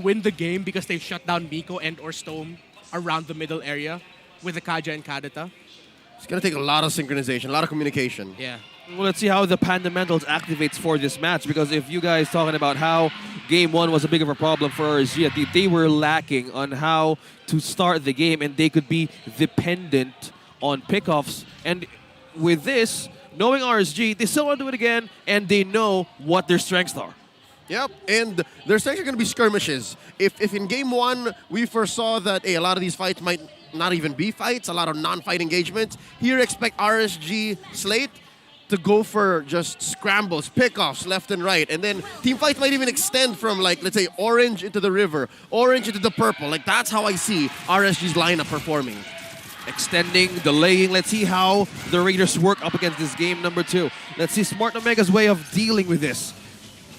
win the game because they shut down Miko and or Stone around the middle area with the Kaja and Kadita. It's going to take a lot of synchronization, a lot of communication. Yeah. Well, let's see how the Pandamentals activates for this match, because if you guys talking about how Game 1 was a big of a problem for RSG, they were lacking on how to start the game, and they could be dependent on pickoffs. And with this, knowing RSG, they still want to do it again, and they know what their strengths are. Yep, and their strengths are going to be skirmishes. If in Game 1, we first saw that a lot of these fights might not even be fights, a lot of non-fight engagements, here expect RSG Slate to go for just scrambles, pickoffs left and right. And then team fights might even extend from, like, let's say, orange into the river, orange into the purple. Like, that's how I see RSG's lineup performing. Extending, delaying. Let's see how the Raiders work up against this game number 2. Let's see Smart Omega's way of dealing with this.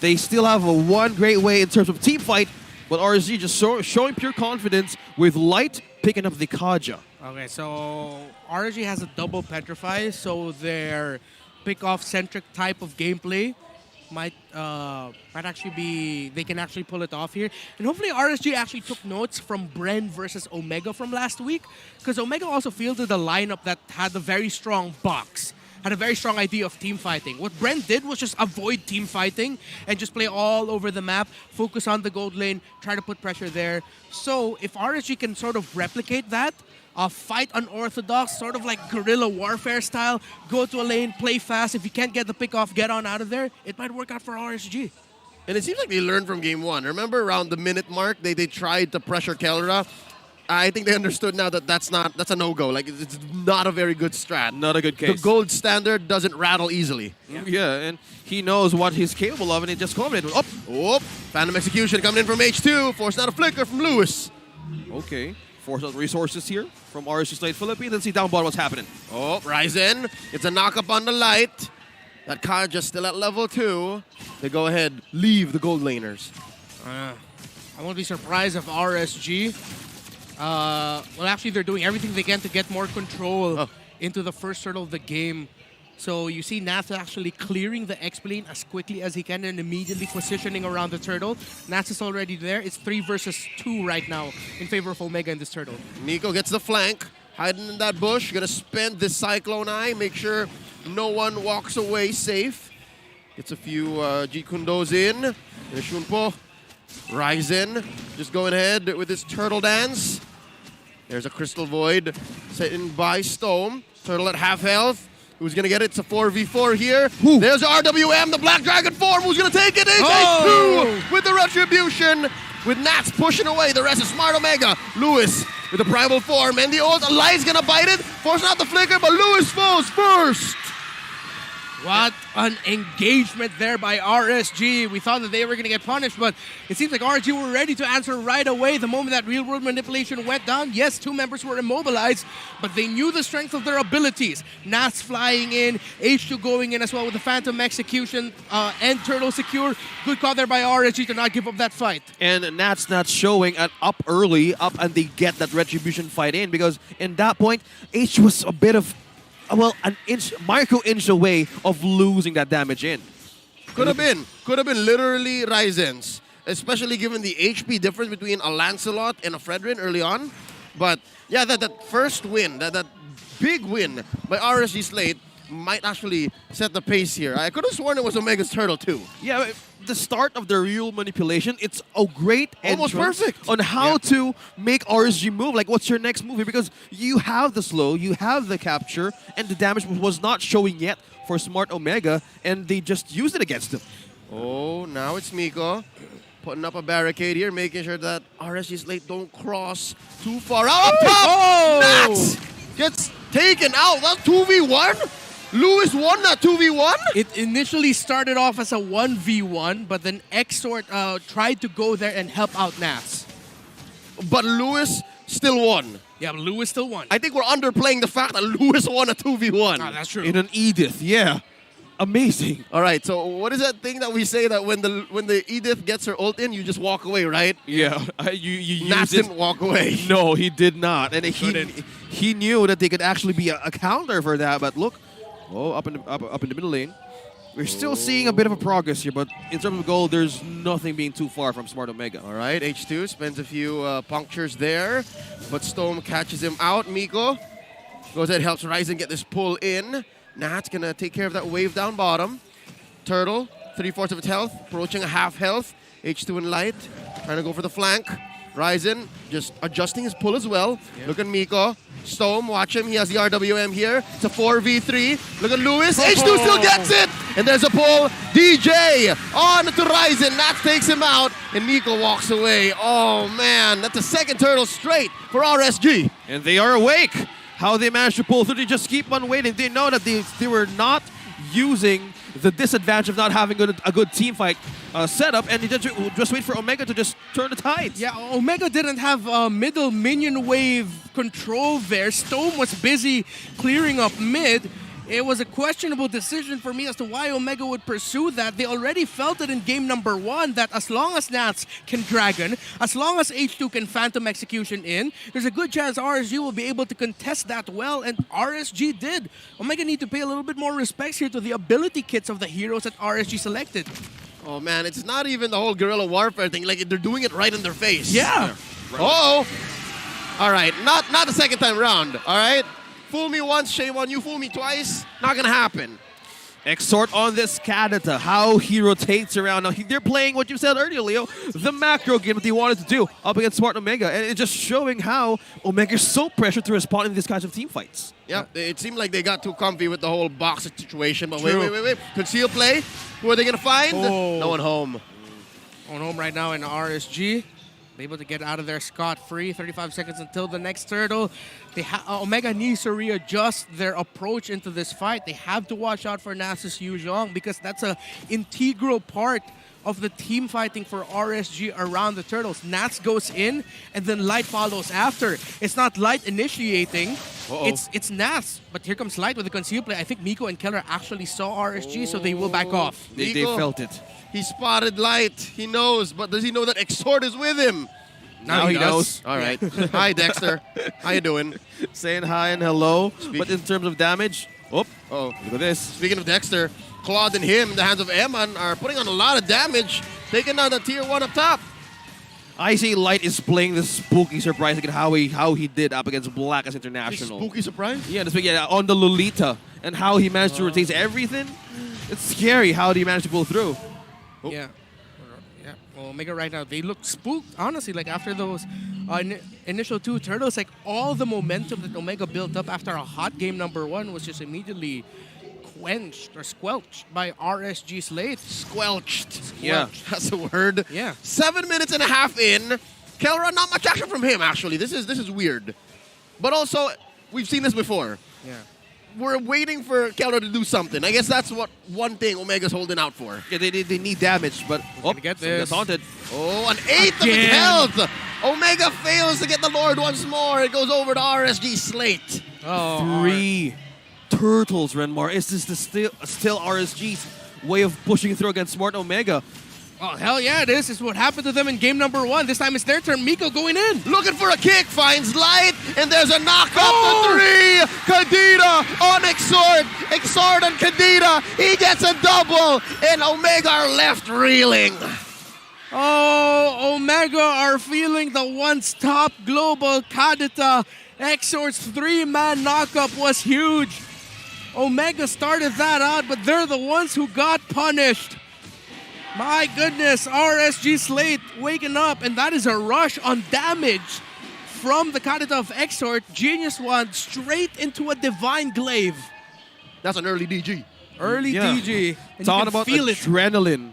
They still have one great way in terms of team fight, but RSG just showing pure confidence with Light picking up the Kaja. Okay, so RSG has a double Petrify, so their pick-off-centric type of gameplay might actually be, they can actually pull it off here. And hopefully RSG actually took notes from Bren versus Omega from last week, because Omega also fielded a lineup that had a very strong box, had a very strong idea of team fighting. What Bren did was just avoid team fighting and just play all over the map, focus on the gold lane, try to put pressure there. So if RSG can sort of replicate that, fight unorthodox, sort of like guerrilla warfare style, go to a lane, play fast. If you can't get the pick off, get on out of there. It might work out for RSG. And it seems like they learned from Game 1. Remember around the minute mark, they tried to pressure Kelra. I think they understood now that that's a no-go. Like, it's not a very good strat. Not a good case. The gold standard doesn't rattle easily. Yeah, and he knows what he's capable of, and it just culminated. Oh, Phantom Execution coming in from H2. Forcing out a flicker from Lewis. Okay. Force out resources here from RSG Slate Philippines. Let's see down bottom what's happening. Oh, Ryzen. It's a knock-up on the Light. That card just still at level 2. They go ahead, leave the gold laners. I won't be surprised if RSG... well, actually, they're doing everything they can to get more control into the first turtle of the game. So you see Nats actually clearing the X-Plane as quickly as he can and immediately positioning around the turtle. Nats is already there. It's 3 versus 2 right now in favor of Omega in this turtle. Nico gets the flank, hiding in that bush. Gonna spend this Cyclone Eye, make sure no one walks away safe. Gets a few Jeet Kundos in. There's Shunpo. Ryzen just going ahead with his turtle dance. There's a Crystal Void set in by Stone. Turtle at half health. Who's going to get it? It's a 4v4 here. Ooh. There's RWM, the Black Dragon form. Who's going to take it? H2 with the Retribution. With Nats pushing away. The rest is Smart Omega. Lewis with the Primal form. And the old Eli's going to bite it. Forcing out the flicker, but Lewis falls first. What an engagement there by RSG. We thought that they were going to get punished, but it seems like RSG were ready to answer right away the moment that real-world manipulation went down. Yes, 2 members were immobilized, but they knew the strength of their abilities. Nats flying in, H2 going in as well with the Phantom Execution, and Turtle secure. Good call there by RSG to not give up that fight. And Nats not showing up early, and they get that Retribution fight in, because in that point, H was a bit of... well, an micro-inch away of losing that damage in. Could have been literally Ryzen's, especially given the HP difference between a Lancelot and a Fredrin early on. But yeah, that first win, that big win by RSG Slate might actually set the pace here. I could have sworn it was Omega's turtle too. Yeah, the start of the real manipulation, it's a great almost perfect on how to make RSG move. Like, what's your next move here? Because you have the slow, you have the capture, and the damage was not showing yet for Smart Omega, and they just used it against him. Oh, now it's Miko putting up a barricade here, making sure that RSG Slate don't cross too far out. Up top! Nats gets taken out. That's 2v1? Lewis won that 2v1? It initially started off as a 1v1, but then Exort tried to go there and help out Nats. But Lewis still won. Yeah, but Lewis still won. I think we're underplaying the fact that Lewis won a 2v1. Ah, that's true. In an Edith, yeah. Amazing. All right, so what is that thing that we say that when the Edith gets her ult in, you just walk away, right? Yeah, you Nats didn't walk away. No, he did not. And he knew that they could actually be a counter for that, but look. Oh, up in the middle lane. We're still seeing a bit of a progress here, but in terms of goal, there's nothing being too far from Smart Omega. All right, H2 spends a few punctures there, but Stone catches him out. Miko goes ahead, helps Ryzen get this pull in. Nat's gonna take care of that wave down bottom. Turtle, 3/4 of its health, approaching a half health. H2 in light, trying to go for the flank. Ryzen just adjusting his pull as well. Yeah. Look at Miko. Stone, watch him. He has the RWM here. It's a 4v3. Look at Lewis. H2 still gets it. And there's a pull. DJ on to Ryzen. Nats takes him out. And Miko walks away. Oh, man. That's the second turtle straight for RSG. And they are awake. How they managed to pull through, they just keep on waiting. They know that they were not using the disadvantage of not having a good team fight setup, and they just wait for Omega to just turn the tides. Yeah, Omega didn't have middle minion wave control there. Stone was busy clearing up mid. It was a questionable decision for me as to why Omega would pursue that. They already felt it in game number 1 that as long as Nats can Dragon, as long as H2 can Phantom Execution in, there's a good chance RSG will be able to contest that well, and RSG did. Omega need to pay a little bit more respects here to the ability kits of the heroes that RSG selected. Oh, man. It's not even the whole guerrilla warfare thing. Like, they're doing it right in their face. Yeah. Oh! All right. Not the second time round. All right? Fool me once, shame on you. Fool me twice, not gonna happen. Exhort on this Kadita, how he rotates around. Now, they're playing what you said earlier, Leo, the macro game that they wanted to do up against Smart Omega, and it's just showing how Omega's so pressured to respond in these kinds of team fights. Yeah, it seemed like they got too comfy with the whole box situation, but True. wait. Conceal play. Who are they gonna find? Oh. No one home. On home right now in RSG. Able to get out of there scot-free. 35 seconds until the next turtle. Omega needs to readjust their approach into this fight. They have to watch out for Nasus Yuzhong because that's an integral part of the team fighting for RSG around the turtles. Nats goes in and then Light follows after. It's not Light initiating. It's Nats. But here comes Light with the conceal play. I think Miko and Keller actually saw RSG, so they will back off. They Miko. felt it. He spotted Light. He knows, but does he know that Exhort is with him? Now he knows. All right. Hi, Dexter. How you doing? Saying hi and hello. But in terms of damage, Oh, look at this. speaking of Dexter, Claude and him, in the hands of Eman, are putting on a lot of damage, taking down the tier 1 up top. I see Light is playing the spooky surprise again, how he did up against Black as International. Spooky surprise? Yeah, on the Lolita, and how he managed to rotate everything. It's scary how he managed to pull through. Oh. Yeah. Well, Omega right now, they look spooked, honestly. Like, after those initial 2 turtles, like, all the momentum that Omega built up after a hot game number 1 was just immediately quenched or squelched by RSG Slate. Squelched. Yeah. That's a word. Yeah. 7 minutes and a half in. Kelra, not much action from him, actually. This is weird. But also, we've seen this before. Yeah. We're waiting for Kelra to do something. I guess that's what one thing Omega's holding out for. Yeah, they need damage, but gonna get someone this. gets haunted. Oh, an 8th of his Again. health. Omega fails to get the Lord once more. It goes over to RSG Slate. Oh, 3 turtles, Renmar. Is this still RSG's way of pushing through against Smart Omega? Oh, hell yeah, it is. This is what happened to them in game number 1. This time it's their turn. Miko going in. Looking for a kick, finds Light, and there's a knock up Oh! to 3. Kadita on Exhort. Exhort and Kadita. He gets a double, and Omega are left reeling. Oh, Omega are feeling the once top global Kadita. Exort's 3-man knockup was huge. Omega started that out, but they're the ones who got punished. My goodness, RSG Slate waking up, and that is a rush on damage from the Kadita of Exort. Genius one straight into a Divine Glaive. That's an early DG. Early Yeah. DG. And Talking you can about feel it. adrenaline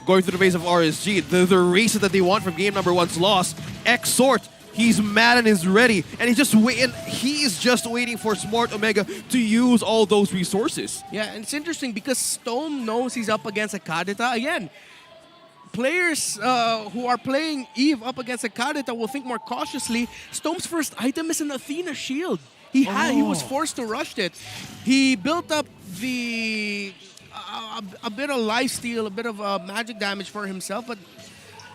going through the base of RSG. The races that they want from game number 1's loss. Exhort, he's mad and is ready, and he's just waiting for Smart Omega to use all those resources. Yeah, and it's interesting because Stone knows he's up against a Kadita. Again, players who are playing Eve up against a Kadita will think more cautiously. Stone's first item is an Athena shield. He was forced to rush it. He built up a bit of lifesteal, a bit of magic damage for himself, but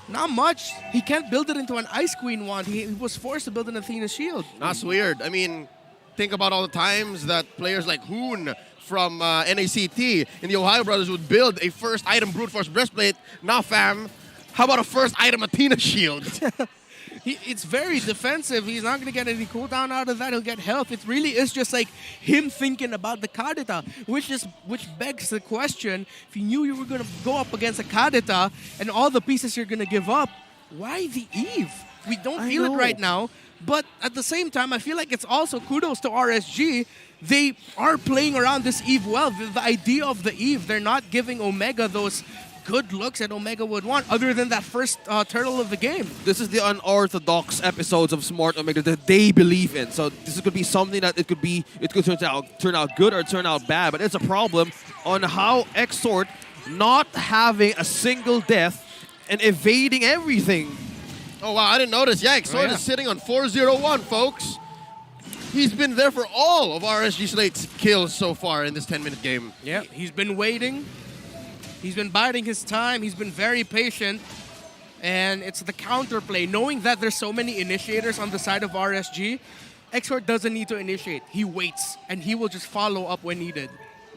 not much. He can't build it into an Ice Queen wand. He was forced to build an Athena shield. That's weird. I mean, think about all the times that players like Hoon from NACT, and the Ohio brothers would build a first item brute force breastplate. Now, fam, how about a first item Athena shield? It's very defensive. He's not going to get any cooldown out of that. He'll get health. It really is just like him thinking about the Kadita, which begs the question, if you knew you were going to go up against a Kadita and all the pieces you're going to give up, why the Eve? We don't feel it right now, but at the same time, I feel like it's also kudos to RSG. They are playing around this Eve well. The idea of the Eve, they're not giving Omega those good looks that Omega would want, other than that first turtle of the game. This is the unorthodox episodes of Smart Omega that they believe in. So this could be something that it could turn out good or turn out bad. But it's a problem on how Exort not having a single death and evading everything. Oh wow, I didn't notice. Yeah, Exort is sitting on 4-0-1, folks. He's been there for all of RSG Slate's kills so far in this 10-minute game. Yeah, he's been waiting. He's been biding his time. He's been very patient. And it's the counterplay. Knowing that there's so many initiators on the side of RSG, Exort doesn't need to initiate. He waits, and he will just follow up when needed.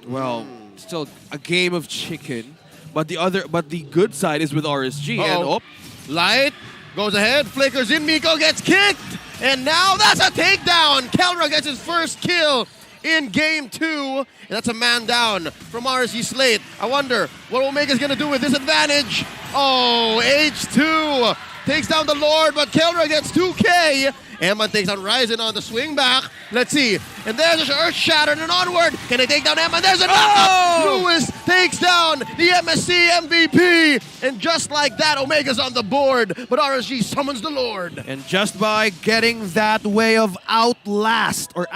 Well, still a game of chicken. But the good side is with RSG. And Light goes ahead, flickers in, Miko gets kicked, and now that's a takedown. Kelra gets his first kill in game 2, and that's a man down from RSG Slate. I wonder what Omega's gonna do with this advantage. Oh, H2 takes down the Lord, but Kelra gets 2K. Emman takes down Ryzen on the swing back. Let's see. And there's an Earth Shatter and onward. Can they take down Emman? There's a knockup. Lewis takes down the MSC MVP. And just like that, Omega's on the board. But RSG summons the Lord. And just by getting that way of outlast or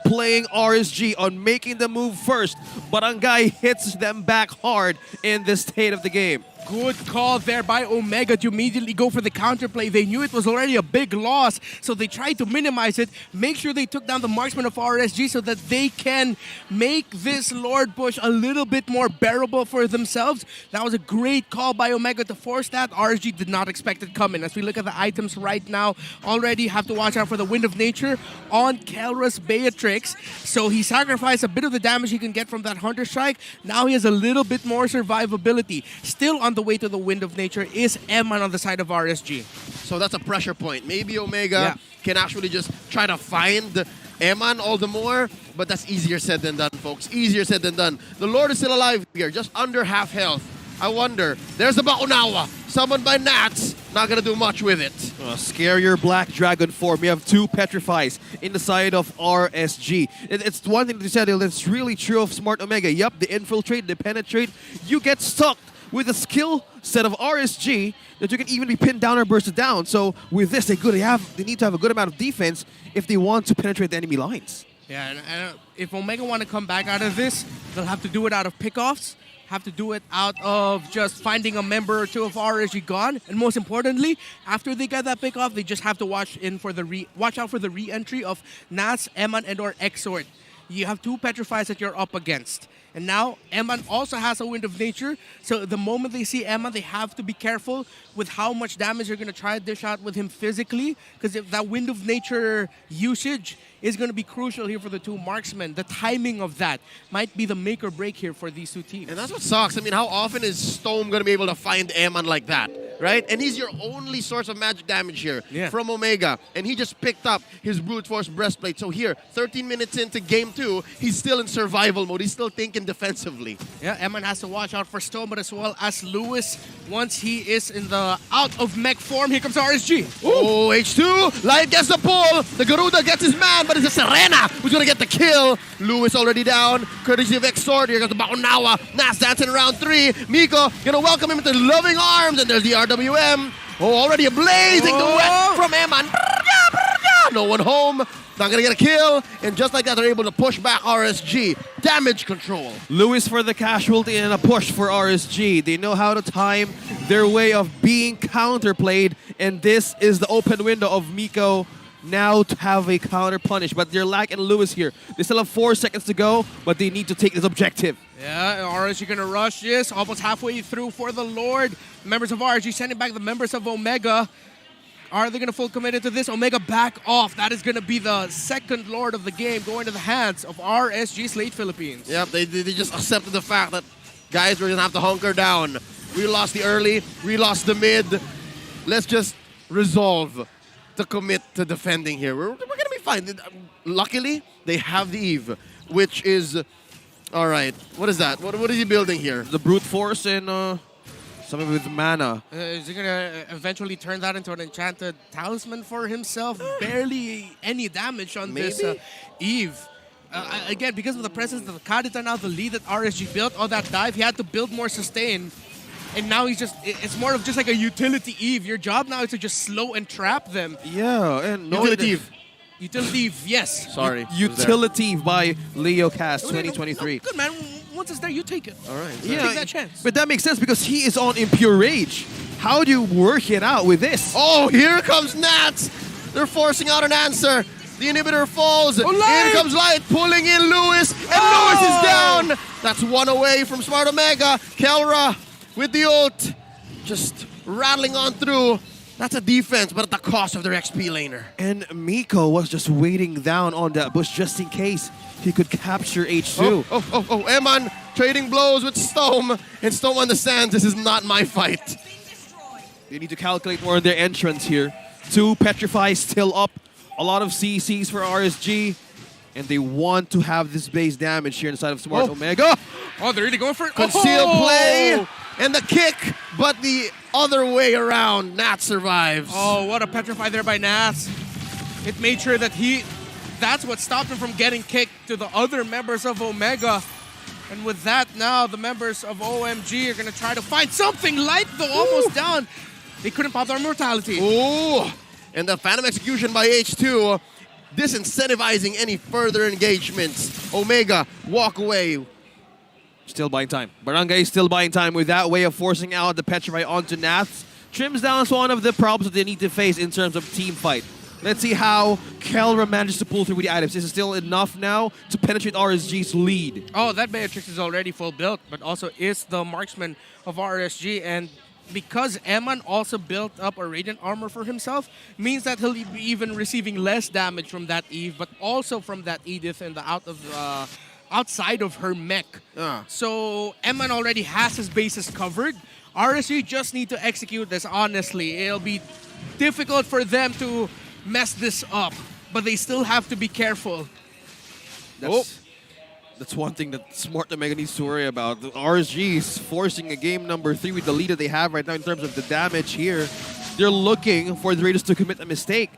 playing RSG on making the move first, Barangay hits them back hard in this state of the game. Good call there by Omega to immediately go for the counterplay. They knew it was already a big loss, so they tried to minimize it, make sure they took down the marksman of RSG so that they can make this Lord push a little bit more bearable for themselves. That was a great call by Omega to force that. RSG did not expect it coming. As we look at the items right now, already have to watch out for the Wind of Nature on Kelra's Beatrix. So he sacrificed a bit of the damage he can get from that Hunter Strike. Now he has a little bit more survivability. Still on the way to the Wind of Nature is Emman on the side of RSG. So that's a pressure point. Maybe Omega can actually just try to find Emman all the more, but that's easier said than done, folks. Easier said than done. The Lord is still alive here, just under half health. I wonder. There's the Bakunawa, summoned by Nats. Not gonna do much with it. Scarier Black Dragon form. We have 2 Petrifies in the side of RSG. It's one thing to say that's really true of Smart Omega. Yup, they infiltrate, they penetrate. You get stuck with a skill set of RSG that you can even be pinned down or bursted down. So with this, they need to have a good amount of defense if they want to penetrate the enemy lines. Yeah, and if Omega want to come back out of this, they'll have to do it out of pickoffs, have to do it out of just finding a member or 2 of RSG gone, and most importantly, after they get that pickoff, they just have to watch out for the re-entry of Nas, Emman, and or Exort. You have 2 Petrifies that you're up against. And now, Emman also has a Wind of Nature, so the moment they see Emman, they have to be careful with how much damage they're going to try to dish out with him physically, because if that Wind of Nature usage is going to be crucial here for the 2 marksmen. The timing of that might be the make or break here for these 2 teams. And that's what sucks. I mean, how often is Stone going to be able to find Emman like that, right? And he's your only source of magic damage here from Omega. And he just picked up his Brute Force Breastplate. So here, 13 minutes into game 2, he's still in survival mode. He's still thinking defensively. Yeah, Emman has to watch out for Stone, but as well as Lewis once he is in the out of mech form. Here comes RSG. Ooh. Oh, H2. Light gets the pull. The Garuda gets his man, but it's a Serena who's going to get the kill. Lewis already down, courtesy of Exort. Here comes the Bakunawa. Nas dancing in round 3. Miko going to welcome him into loving arms, and there's the RWM. Oh, already a blazing duet from Emman. No one home. Not going to get a kill. And just like that, they're able to push back RSG. Damage control. Lewis for the casualty and a push for RSG. They know how to time their way of being counterplayed. And this is the open window of Miko now to have a counter punish. But they're lacking Lewis here. They still have 4 seconds to go, but they need to take this objective. Yeah, RSG going to rush this. Almost halfway through for the Lord. Members of RSG sending back the members of Omega. Are they going to full commit into this? Omega back off. That is going to be the second Lord of the game going to the hands of RSG Slate Philippines. Yep, they just accepted the fact that, guys, we're going to have to hunker down. We lost the early, we lost the mid. Let's just resolve to commit to defending here. We're going to be fine. Luckily, they have the Eve, which is... All right, what is that? What is he building here? The brute force and something with mana. Is he going to eventually turn that into an enchanted talisman for himself? Barely any damage on this Eve. Again, because of the presence of the Kadita now, the lead that RSG built on that dive, he had to build more sustain. And now it's more of just like a utility Eve. Your job now is to just slow and trap them. Yeah, and no Utility Eve. Utility Eve, yes. Sorry. Utility by Leo Cast 2023. Good, man. Once it's there, you take it. All right. You take that chance. But that makes sense because he is on Impure Rage. How do you work it out with this? Oh, here comes Nats. They're forcing out an answer. The inhibitor falls. Oh, Here comes Light, pulling in Lewis, and Lewis is down. That's one away from Smart Omega. Kelra with the ult, just rattling on through. That's a defense, but at the cost of their XP laner. And Miko was just waiting down on that bush just in case he could capture H2. Oh, Eman trading blows with Stome, and Stome understands this is not my fight. They need to calculate more on their entrance here. 2 Petrify still up. A lot of CCs for RSG. And they want to have this base damage here inside of Smart Omega. Oh, they're really going for it. Conceal play, and the kick, but the other way around. Nat survives. Oh, what a petrify there by Nas. It made sure that that's what stopped him from getting kicked to the other members of Omega. And with that now, the members of OMG are going to try to find something. Light, though, almost down. They couldn't pop their mortality. Ooh, and the Phantom Execution by H2, disincentivizing any further engagements. Omega, walk away. Still buying time. Barangay is still buying time with that way of forcing out the Petrify onto Nats. Trims down one of the problems that they need to face in terms of team fight. Let's see how Kelra manages to pull through with the items. Is it still enough now to penetrate RSG's lead? Oh, that Beatrix is already full built, but also is the marksman of RSG. And because Eman also built up a Radiant armor for himself, means that he'll be even receiving less damage from that Eve, but also from that Edith and the outside of her mech. So Eman already has his bases covered. RSG just need to execute this honestly. It'll be difficult for them to mess this up, but they still have to be careful. That's one thing that Smart Omega needs to worry about. The RSG is forcing a game number 3 with the lead that they have right now in terms of the damage here. They're looking for the Raiders to commit a mistake,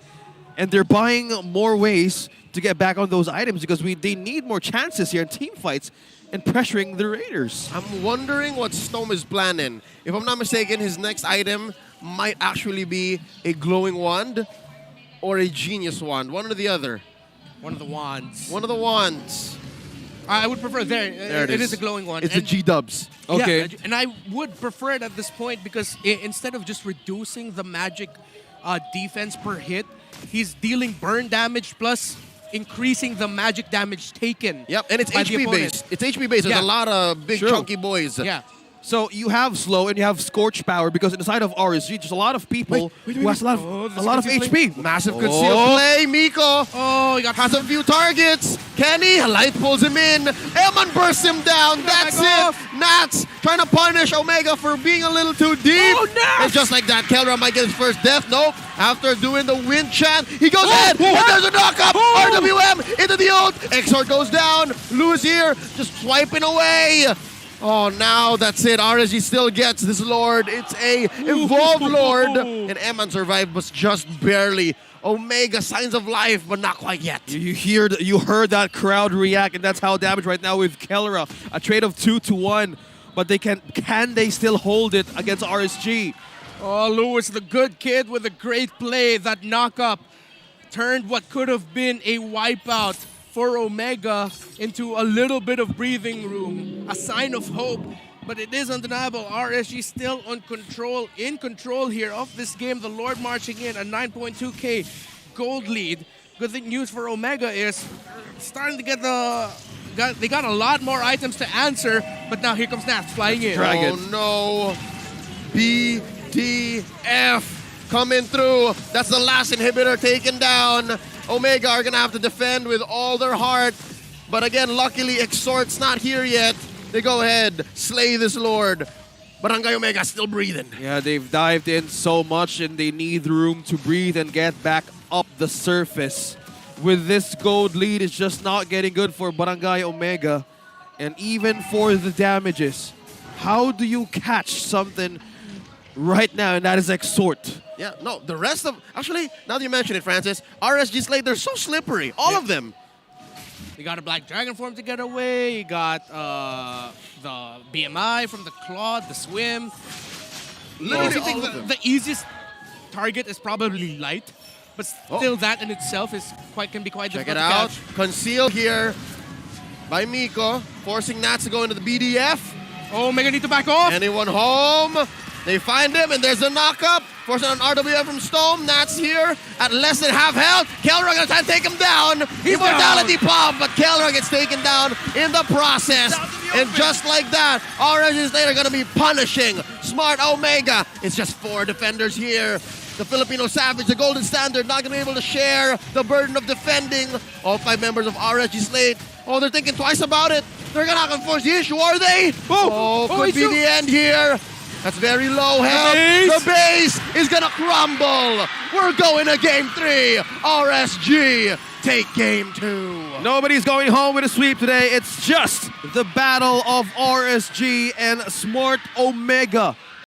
and they're buying more ways to get back on those items because they need more chances here in team fights and pressuring the Raiders. I'm wondering what Stome is planning. If I'm not mistaken, his next item might actually be a glowing wand or a genius wand, one or the other. One of the wands. One of the wands. I would prefer there. It is a glowing one. It's the G-dubs. Okay. Yeah, and I would prefer it at this point because instead of just reducing the magic defense per hit, he's dealing burn damage plus increasing the magic damage taken. Yep, and it's by the HP opponent. based. It's HP based. There's a lot of big chunky boys. Yeah. So you have slow and you have scorch power because inside of RSG, there's a lot of people who has a lot of HP. Massive conceal play. Miko Oh, he got has a few targets. Kenny, Light pulls him in. Eman bursts him down. That's back it. Nats trying to punish Omega for being a little too deep. Oh, Nats! And just like that, Kelra might get his first death. Nope. After doing the wind chant, he goes in. And there's a knock-up. RWM into the ult. Exort goes down. Lewis here just swiping away. Oh, now that's it. RSG still gets this Lord. It's a Evolved Lord. And Eman survived, but just barely. Omega, signs of life, but not quite yet. You heard that crowd react, and that's how damage right now with Kelra. A trade of 2-1, but can they still hold it against RSG? Oh, Lewis, the good kid with a great play. That knock-up turned what could have been a wipeout for Omega into a little bit of breathing room, a sign of hope. But it is undeniable, RSG still in control here of this game. The Lord marching in, a 9.2k gold lead. Good thing news for Omega is starting to get they got a lot more items to answer, but now here comes Nats flying in. Dragon. Oh no, BDF. coming through. That's the last inhibitor taken down. Omega are gonna have to defend with all their heart. But again, luckily, Exhort's not here yet. They go ahead, slay this Lord. Barangay Omega still breathing. Yeah, they've dived in so much and they need room to breathe and get back up the surface. With this gold lead, it's just not getting good for Barangay Omega. And even for the damages, how do you catch something right now? And that is Exhort. Yeah, no, the rest of... Actually, now that you mention it, Francis, RSG Slate, they're so slippery. All of them. You got a Black Dragon form to get away. You got the BMI from the Claw, the Swim. Literally I think all of them. the easiest target is probably Light, but still that in itself is can be quite Check difficult it to out. catch. Concealed here by Miko, forcing Nats to go into the BDF. Oh, Omega need to back off. Anyone home? They find him, and there's a knock-up. Forcing an RWF from Stone. Nats here at less than half health. Kelra gonna try to take him down. Immortality pop, but Kelra gets taken down in the process. And just like that, RSG Slate are gonna be punishing Smart Omega. It's just 4 defenders here. The Filipino Savage, the Golden Standard, not gonna be able to share the burden of defending. All 5 members of RSG Slate. Oh, they're thinking twice about it. They're not gonna force the issue, are they? Oh, could be the end here. That's very low health. The base is gonna crumble. We're going to game 3. RSG take game 2. Nobody's going home with a sweep today. It's just the battle of RSG and Smart Omega.